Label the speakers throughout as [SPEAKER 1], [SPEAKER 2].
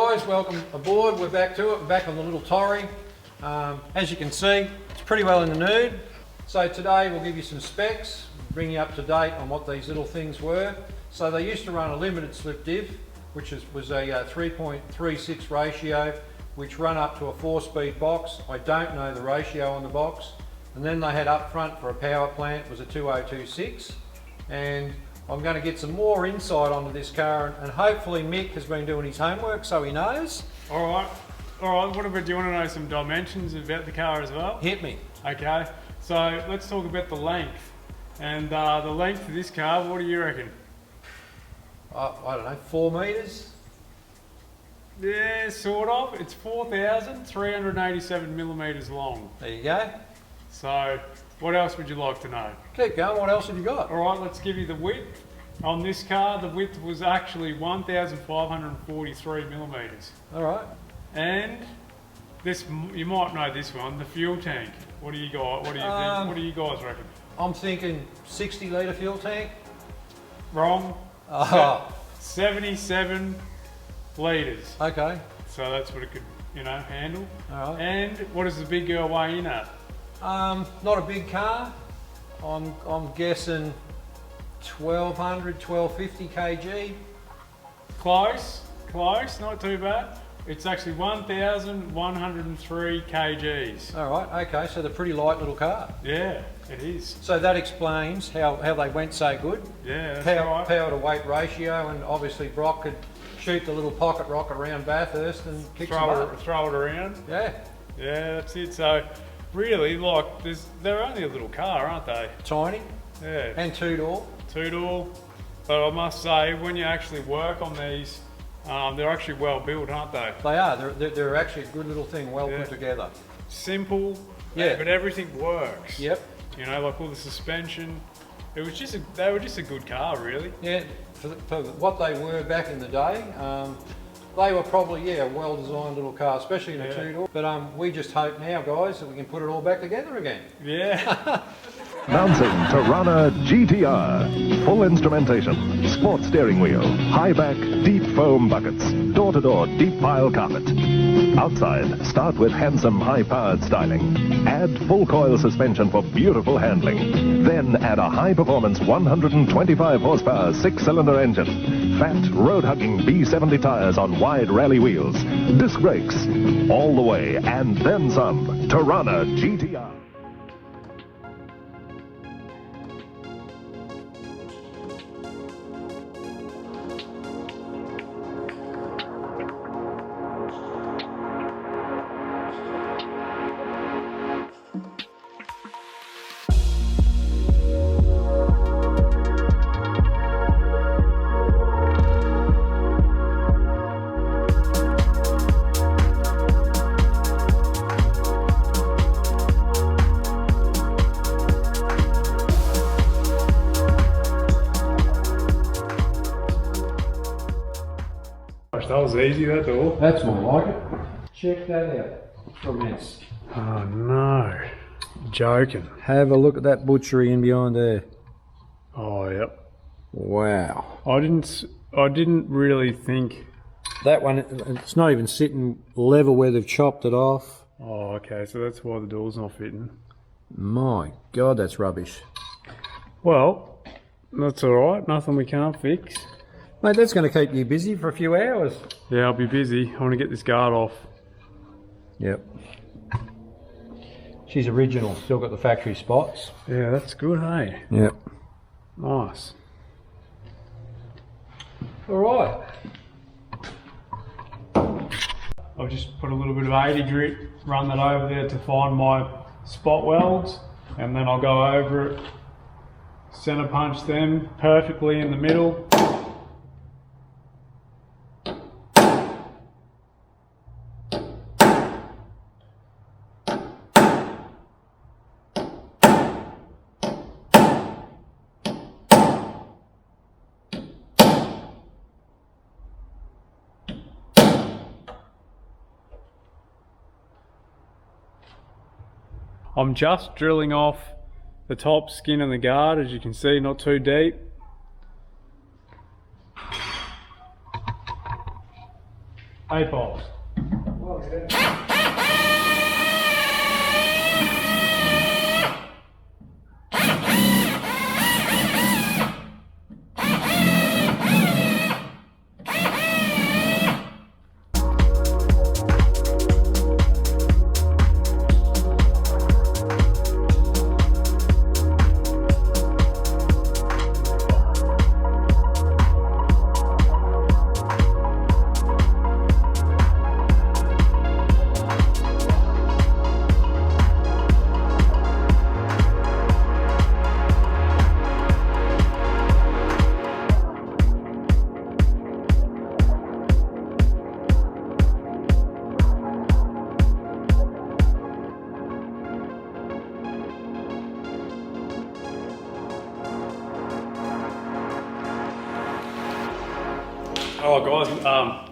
[SPEAKER 1] guys, welcome aboard. We're back to it. We're back on the little Torry. As you can see, it's pretty well in the nude. So today we'll give you some specs, bring you up to date on what these little things were. So they used to run a limited slip div, which was a 3.36 ratio, which run up to a 4-speed box. I don't know the ratio on the box. And then they had up front for a power plant was a 2026. And I'm going to get some more insight onto this car, and hopefully Mick has been doing his homework so he knows.
[SPEAKER 2] Alright, do you want to know some dimensions about the car as well?
[SPEAKER 1] Hit me.
[SPEAKER 2] Okay, so let's talk about the length. And the length of this car, what do you reckon?
[SPEAKER 1] I don't know, 4 metres?
[SPEAKER 2] Yeah, sort of. It's 4,387 millimetres long.
[SPEAKER 1] There you go.
[SPEAKER 2] So, what else would you like to know?
[SPEAKER 1] Keep going, what else have you got?
[SPEAKER 2] Alright, let's give you the width. On this car, the width was actually 1,543 millimetres.
[SPEAKER 1] Alright.
[SPEAKER 2] And this, you might know this one, the fuel tank. What do you got? What do you think? What do you guys reckon?
[SPEAKER 1] I'm thinking 60 litre fuel tank.
[SPEAKER 2] Wrong.
[SPEAKER 1] Oh.
[SPEAKER 2] 77 litres.
[SPEAKER 1] Okay.
[SPEAKER 2] So that's what it could, handle.
[SPEAKER 1] Alright.
[SPEAKER 2] And what does the big girl weigh in at?
[SPEAKER 1] Not a big car. I'm guessing 1200, 1250 kg.
[SPEAKER 2] Close, not too bad. It's actually 1,103 kgs.
[SPEAKER 1] Alright, okay, so they're a pretty light little car.
[SPEAKER 2] Yeah, it is.
[SPEAKER 1] So that explains how they went so good.
[SPEAKER 2] Yeah, that's right.
[SPEAKER 1] Power to weight ratio, and obviously Brock could shoot the little pocket rocket around Bathurst and kick
[SPEAKER 2] throw it around.
[SPEAKER 1] Yeah.
[SPEAKER 2] Yeah, that's it. So really, they're only a little car, aren't they?
[SPEAKER 1] Tiny.
[SPEAKER 2] Yeah.
[SPEAKER 1] And 2-door.
[SPEAKER 2] 2-door. But I must say, when you actually work on these, they're actually well built, aren't they?
[SPEAKER 1] They are. They're actually a good little thing, well put together.
[SPEAKER 2] Simple.
[SPEAKER 1] Yeah.
[SPEAKER 2] But everything works.
[SPEAKER 1] Yep.
[SPEAKER 2] Like all the suspension. They were just a good car, really.
[SPEAKER 1] Yeah. For what they were back in the day, they were probably a well-designed little car, especially in a 2-door. But we just hope now, guys, that we can put it all back together again.
[SPEAKER 2] Yeah.
[SPEAKER 3] Announcing Torana GTR. Full instrumentation, sport steering wheel, high back, deep foam buckets, door-to-door deep pile carpet. Outside, start with handsome high-powered styling. Add full coil suspension for beautiful handling. Then add a high-performance 125 horsepower 6-cylinder engine. Fat, road-hugging B70 tires on wide rally wheels. Disc brakes. All the way and then some. Torana GTR.
[SPEAKER 2] That was easy, that's all.
[SPEAKER 1] That's more like it. Check that out. For a mess.
[SPEAKER 2] Oh no. Joking.
[SPEAKER 1] Have a look at that butchery in behind there.
[SPEAKER 2] Oh yep.
[SPEAKER 1] Wow.
[SPEAKER 2] I didn't really think.
[SPEAKER 1] That one, it's not even sitting level where they've chopped it off.
[SPEAKER 2] Oh okay, so that's why the door's not fitting.
[SPEAKER 1] My God, that's rubbish.
[SPEAKER 2] Well, that's alright, nothing we can't fix.
[SPEAKER 1] Mate, that's going to keep you busy for a few hours.
[SPEAKER 2] Yeah, I'll be busy. I want to get this guard off.
[SPEAKER 1] Yep. She's original, still got the factory spots.
[SPEAKER 2] Yeah, that's good, hey?
[SPEAKER 1] Yep.
[SPEAKER 2] Nice.
[SPEAKER 1] Alright.
[SPEAKER 2] I've just put a little bit of 80 grit, run that over there to find my spot welds, and then I'll go over it, center punch them perfectly in the middle. I'm just drilling off the top skin and the guard, as you can see, not too deep. Hay poles. Alright guys,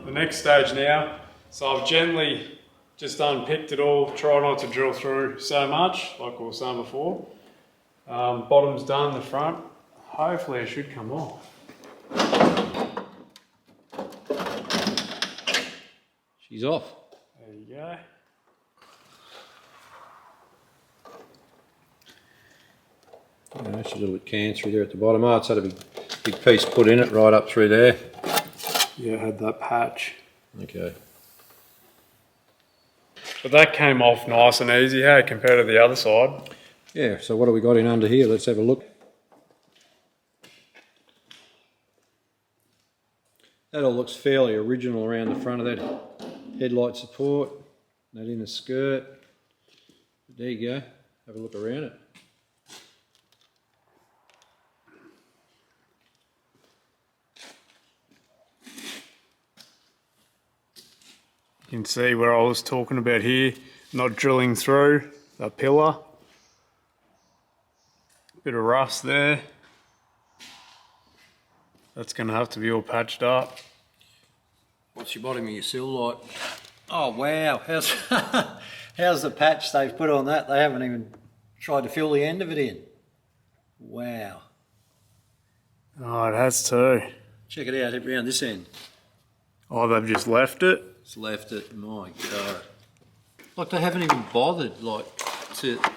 [SPEAKER 2] the next stage now. So I've gently just unpicked it all, try not to drill through so much, like we were saying before. Bottom's done, the front. Hopefully it should come off.
[SPEAKER 1] She's off.
[SPEAKER 2] There you go.
[SPEAKER 1] Yeah, she's a little bit cancery there at the bottom. Oh, it's had a big piece put in it right up through there.
[SPEAKER 2] Yeah, it had that patch.
[SPEAKER 1] Okay.
[SPEAKER 2] But that came off nice and easy, hey, compared to the other side.
[SPEAKER 1] Yeah, so what have we got in under here? Let's have a look. That all looks fairly original around the front of that headlight support. That inner skirt. There you go. Have a look around it.
[SPEAKER 2] You can see where I was talking about here, not drilling through that pillar. Bit of rust there. That's going to have to be all patched up.
[SPEAKER 1] What's your bottom of your sill like? Oh wow, how's, how's the patch they've put on that? They haven't even tried to fill the end of it in. Wow.
[SPEAKER 2] Oh, it has too.
[SPEAKER 1] Check it out around this end.
[SPEAKER 2] Oh, they've just left it?
[SPEAKER 1] It's left it, my God. Like they haven't even bothered,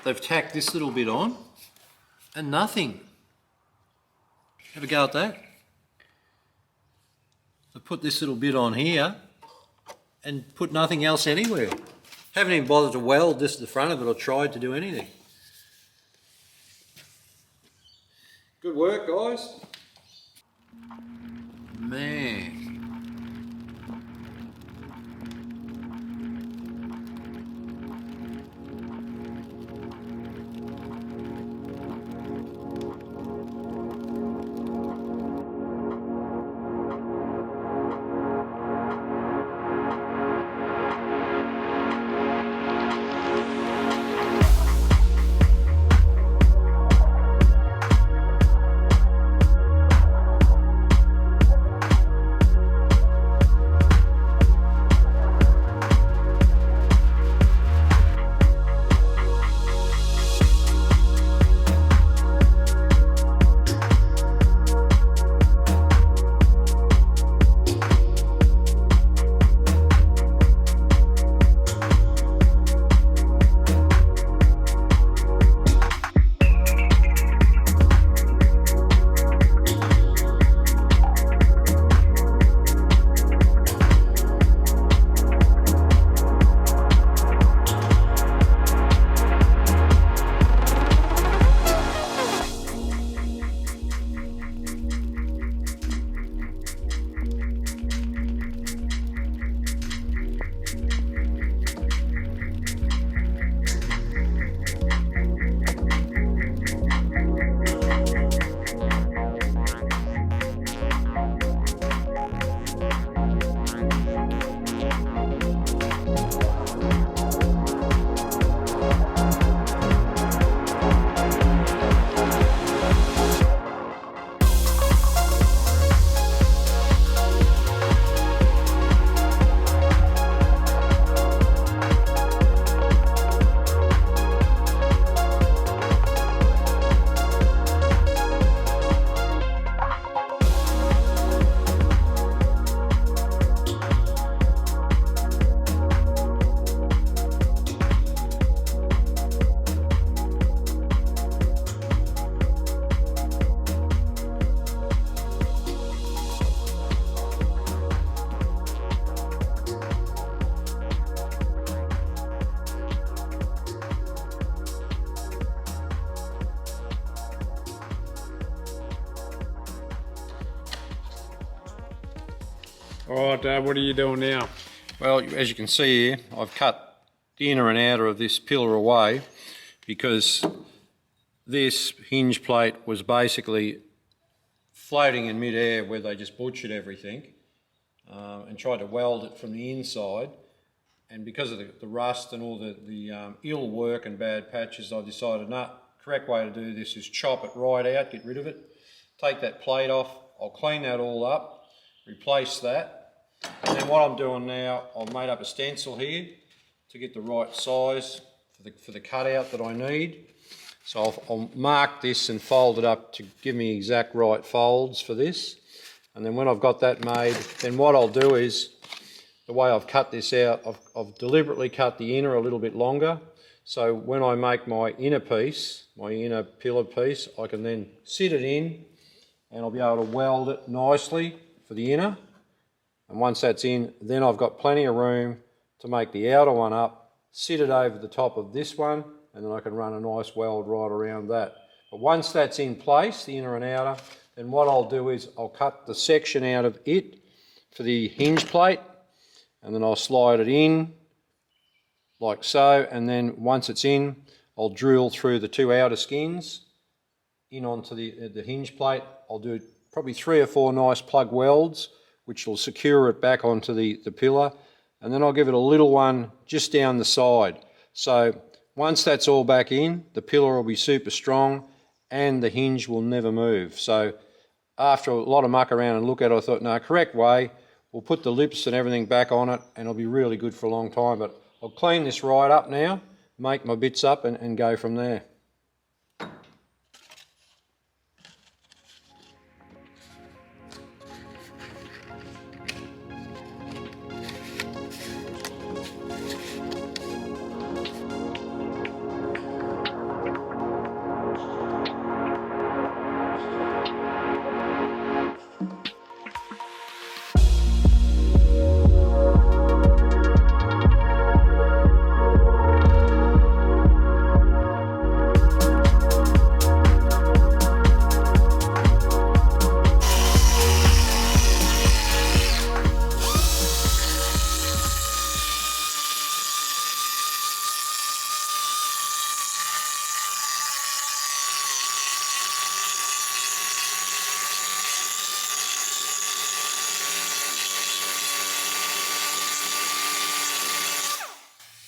[SPEAKER 1] they've tacked this little bit on and nothing. Have a go at that. They put this little bit on here and put nothing else anywhere. Haven't even bothered to weld this to the front of it or tried to do anything. Good work, guys. Man.
[SPEAKER 2] Alright Dad, what are you doing now?
[SPEAKER 1] Well, as you can see here, I've cut the inner and outer of this pillar away because this hinge plate was basically floating in mid-air where they just butchered everything and tried to weld it from the inside. And because of the rust and all the ill work and bad patches, I decided, no, correct way to do this is chop it right out, get rid of it, take that plate off, I'll clean that all up, replace that. And then what I'm doing now, I've made up a stencil here to get the right size for the cutout that I need. So I'll mark this and fold it up to give me exact right folds for this. And then when I've got that made, then what I'll do is, the way I've cut this out, I've deliberately cut the inner a little bit longer. So when I make my inner piece, my inner pillar piece, I can then sit it in and I'll be able to weld it nicely for the inner. And once that's in, then I've got plenty of room to make the outer one up, sit it over the top of this one, and then I can run a nice weld right around that. But once that's in place, the inner and outer, then what I'll do is I'll cut the section out of it for the hinge plate, and then I'll slide it in like so, and then once it's in, I'll drill through the two outer skins in onto the hinge plate. I'll do probably 3 or 4 nice plug welds, which will secure it back onto the pillar, and then I'll give it a little one just down the side. So once that's all back in, the pillar will be super strong and the hinge will never move. So after a lot of muck around and look at it, I thought, no, correct way, we'll put the lips and everything back on it and it'll be really good for a long time. But I'll clean this right up now, make my bits up and go from there.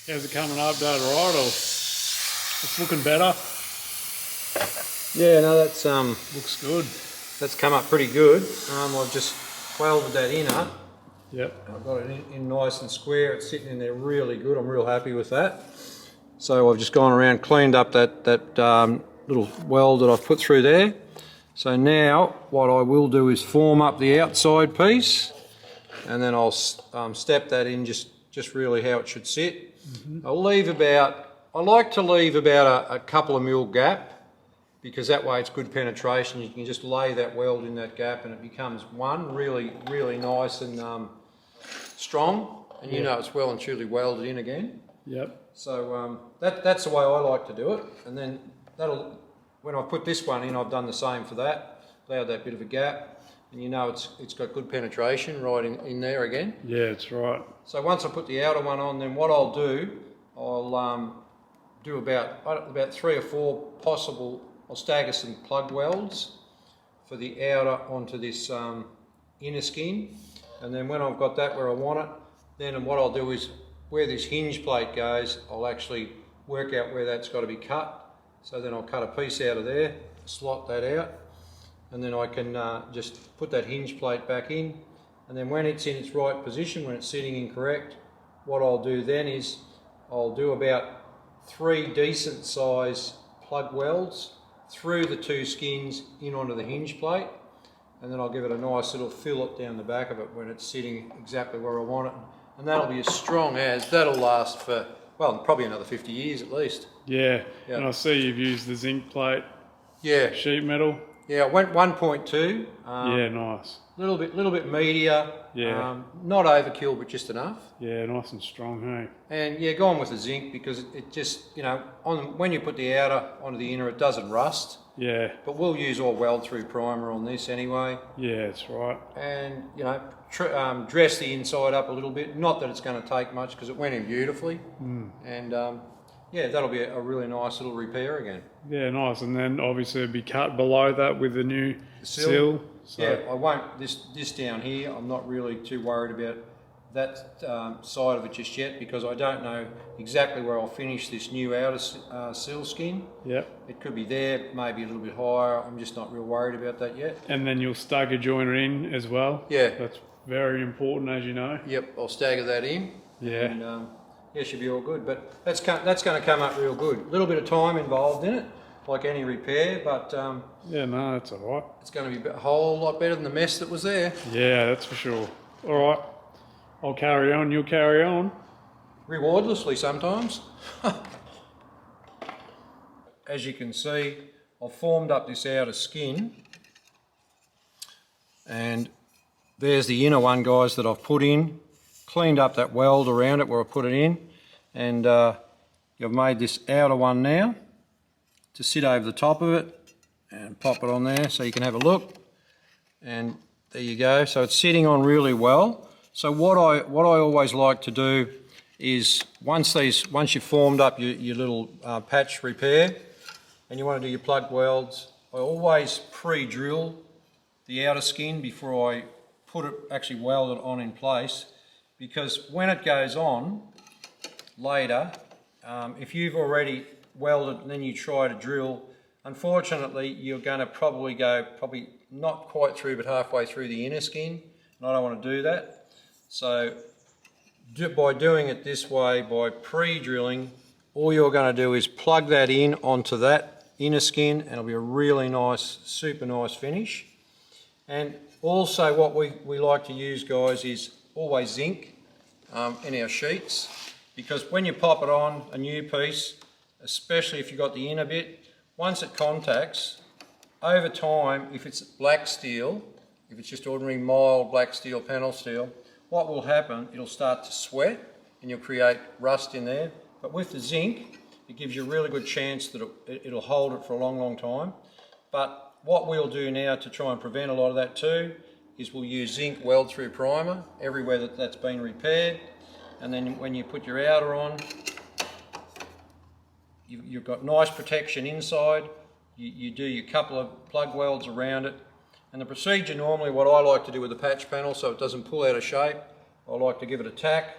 [SPEAKER 2] How's it coming up, Dad? Right, or it's looking better?
[SPEAKER 1] Yeah, no, that's
[SPEAKER 2] Looks good.
[SPEAKER 1] that's come up pretty good. I've just welded that inner.
[SPEAKER 2] Yep.
[SPEAKER 1] I've got it in nice and square. It's sitting in there really good. I'm real happy with that. So I've just gone around, cleaned up that little weld that I've put through there. So now what I will do is form up the outside piece, and then I'll step that in just really how it should sit. I like to leave about a couple of mil gap, because that way it's good penetration. You can just lay that weld in that gap and it becomes one really, really nice and strong, and you know it's well and truly welded in again.
[SPEAKER 2] Yep.
[SPEAKER 1] So that's the way I like to do it. And then when I put this one in, I've done the same for that, allowed that bit of a gap, and you know it's got good penetration right in there again.
[SPEAKER 2] Yeah, it's right.
[SPEAKER 1] So once I put the outer one on, then what I'll do, I'll do about 3 or 4 possible. I'll stagger some plug welds for the outer onto this inner skin, and then when I've got that where I want it, then what I'll do is where this hinge plate goes, I'll actually work out where that's got to be cut. So then I'll cut a piece out of there, slot that out, and then I can just put that hinge plate back in. And then when it's in its right position, when it's sitting in correct, what I'll do then is I'll do about 3 decent size plug welds through the 2 skins in onto the hinge plate, and then I'll give it a nice little fillet down the back of it when it's sitting exactly where I want it. And that'll be as strong as, that'll last for, well, probably another 50 years at least.
[SPEAKER 2] Yeah. And I see you've used the zinc plate.
[SPEAKER 1] Yeah.
[SPEAKER 2] Sheet metal.
[SPEAKER 1] Yeah, I went 1.2.
[SPEAKER 2] Yeah, nice.
[SPEAKER 1] Little bit meatier.
[SPEAKER 2] Yeah.
[SPEAKER 1] Not overkill, but just enough.
[SPEAKER 2] Yeah, nice and strong, hey?
[SPEAKER 1] And yeah, go on with the zinc, because it just, you know, when you put the outer onto the inner, it doesn't rust.
[SPEAKER 2] Yeah.
[SPEAKER 1] But we'll use all weld through primer on this anyway.
[SPEAKER 2] Yeah, that's right.
[SPEAKER 1] And, you know, dress the inside up a little bit. Not that it's going to take much because it went in beautifully. And yeah, that'll be a really nice little repair again.
[SPEAKER 2] Yeah, nice. And then obviously it'd be cut below that with the new sill. So.
[SPEAKER 1] Yeah, I won't, this down here, I'm not really too worried about that side of it just yet because I don't know exactly where I'll finish this new outer sill skin.
[SPEAKER 2] Yep.
[SPEAKER 1] It could be there, maybe a little bit higher. I'm just not real worried about that yet.
[SPEAKER 2] And then you'll stagger joiner in as well.
[SPEAKER 1] Yeah.
[SPEAKER 2] That's very important, as you know.
[SPEAKER 1] Yep, I'll stagger that in.
[SPEAKER 2] Yeah.
[SPEAKER 1] And yeah, should be all good. But that's going to come up real good. A little bit of time involved in it, like any repair, but
[SPEAKER 2] yeah, no, that's all right.
[SPEAKER 1] it's going to be a whole lot better than the mess that was there.
[SPEAKER 2] Yeah, that's for sure. All right. I'll carry on, you'll carry on.
[SPEAKER 1] Rewardlessly sometimes. As you can see, I've formed up this outer skin, and there's the inner one, guys, that I've put in. Cleaned up that weld around it where I put it in, and you've made this outer one now to sit over the top of it and pop it on there so you can have a look. And there you go. So it's sitting on really well. So what I always like to do is once you've formed up your little patch repair and you want to do your plug welds, I always pre-drill the outer skin before I actually weld it on in place, because when it goes on later, if you've already welded and then you try to drill, unfortunately you're going to probably not quite through but halfway through the inner skin, and I don't want to do that. So by doing it this way, by pre-drilling, all you're going to do is plug that in onto that inner skin and it'll be a really nice, super nice finish. And also what we like to use, guys, is always zinc in our sheets, because when you pop it on a new piece, especially if you've got the inner bit, once it contacts, over time, if it's black steel, if it's just ordinary mild black steel, panel steel, what will happen, it'll start to sweat and you'll create rust in there. But with the zinc, it gives you a really good chance that it'll hold it for a long, long time. But what we'll do now to try and prevent a lot of that too is we'll use zinc weld through primer everywhere that's been repaired. And then when you put your outer on, you've got nice protection inside. You do your couple of plug welds around it. And the procedure normally, what I like to do with the patch panel so it doesn't pull out of shape, I like to give it a tack,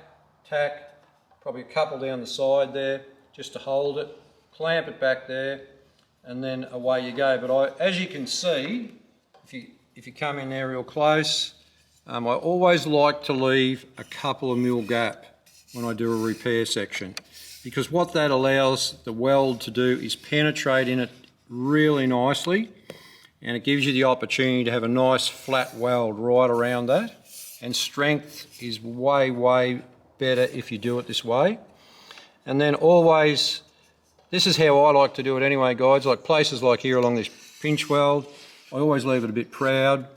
[SPEAKER 1] probably a couple down the side there just to hold it, clamp it back there, and then away you go. But as you can see, if you come in there real close, I always like to leave a couple of mil gap when I do a repair section, because what that allows the weld to do is penetrate in it really nicely, and it gives you the opportunity to have a nice flat weld right around that. And strength is way, way better if you do it this way. And then always, this is how I like to do it anyway, guys, like places like here along this pinch weld, I always leave it a bit proud,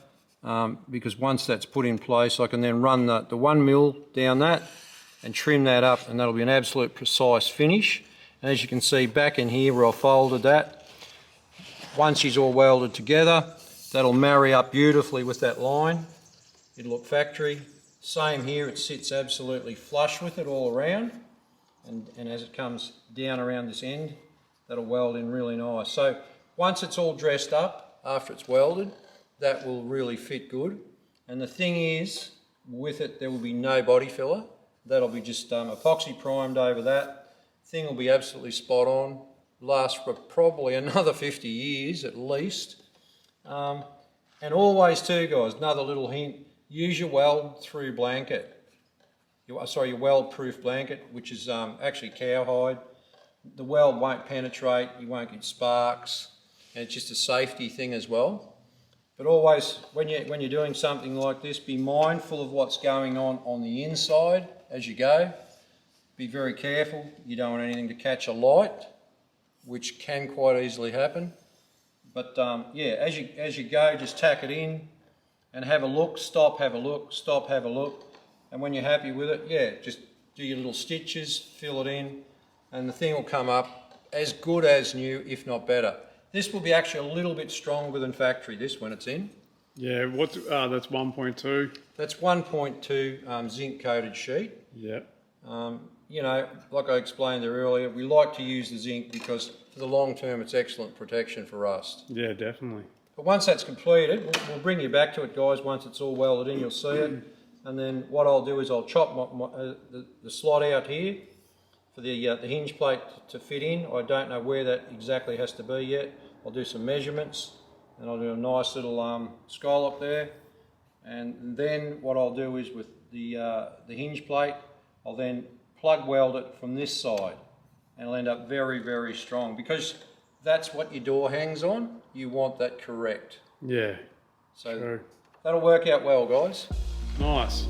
[SPEAKER 1] because once that's put in place, I can then run the 1 mil down that and trim that up, and that'll be an absolute precise finish. And as you can see back in here where I folded that, once she's all welded together, that'll marry up beautifully with that line. It'll look factory. Same here, it sits absolutely flush with it all around. And as it comes down around this end, that'll weld in really nice. So once it's all dressed up, after it's welded, that will really fit good. And the thing is, with it, there will be no body filler. That'll be just epoxy primed over that. Thing will be absolutely spot on. Last for probably another 50 years at least. And always too, guys, another little hint, use your weld through blanket. Your weld proof blanket, which is actually cowhide. The weld won't penetrate, you won't get sparks, and it's just a safety thing as well. But always, when you're doing something like this, be mindful of what's going on the inside as you go. Be very careful, you don't want anything to catch a light, which can quite easily happen. But yeah, as you go, just tack it in and have a look, stop, have a look, stop, have a look. And when you're happy with it, yeah, just do your little stitches, fill it in, and the thing will come up as good as new, if not better. This will be actually a little bit stronger than factory, this, when it's in.
[SPEAKER 2] Yeah, what's that's 1.2.
[SPEAKER 1] That's 1.2 zinc coated sheet.
[SPEAKER 2] Yeah.
[SPEAKER 1] You know, like I explained there earlier, we like to use the zinc because for the long term it's excellent protection for rust.
[SPEAKER 2] Yeah, definitely.
[SPEAKER 1] But once that's completed, we'll bring you back to it, guys. Once it's all welded in, you'll see it. And then what I'll do is I'll chop the slot out here for the hinge plate to fit in. I don't know where that exactly has to be yet. I'll do some measurements and I'll do a nice little scallop there. And then what I'll do is with the hinge plate, I'll then plug weld it from this side and it'll end up very, very strong because that's what your door hangs on. You want that correct.
[SPEAKER 2] Yeah.
[SPEAKER 1] So
[SPEAKER 2] true.
[SPEAKER 1] That'll work out well, guys.
[SPEAKER 2] Nice.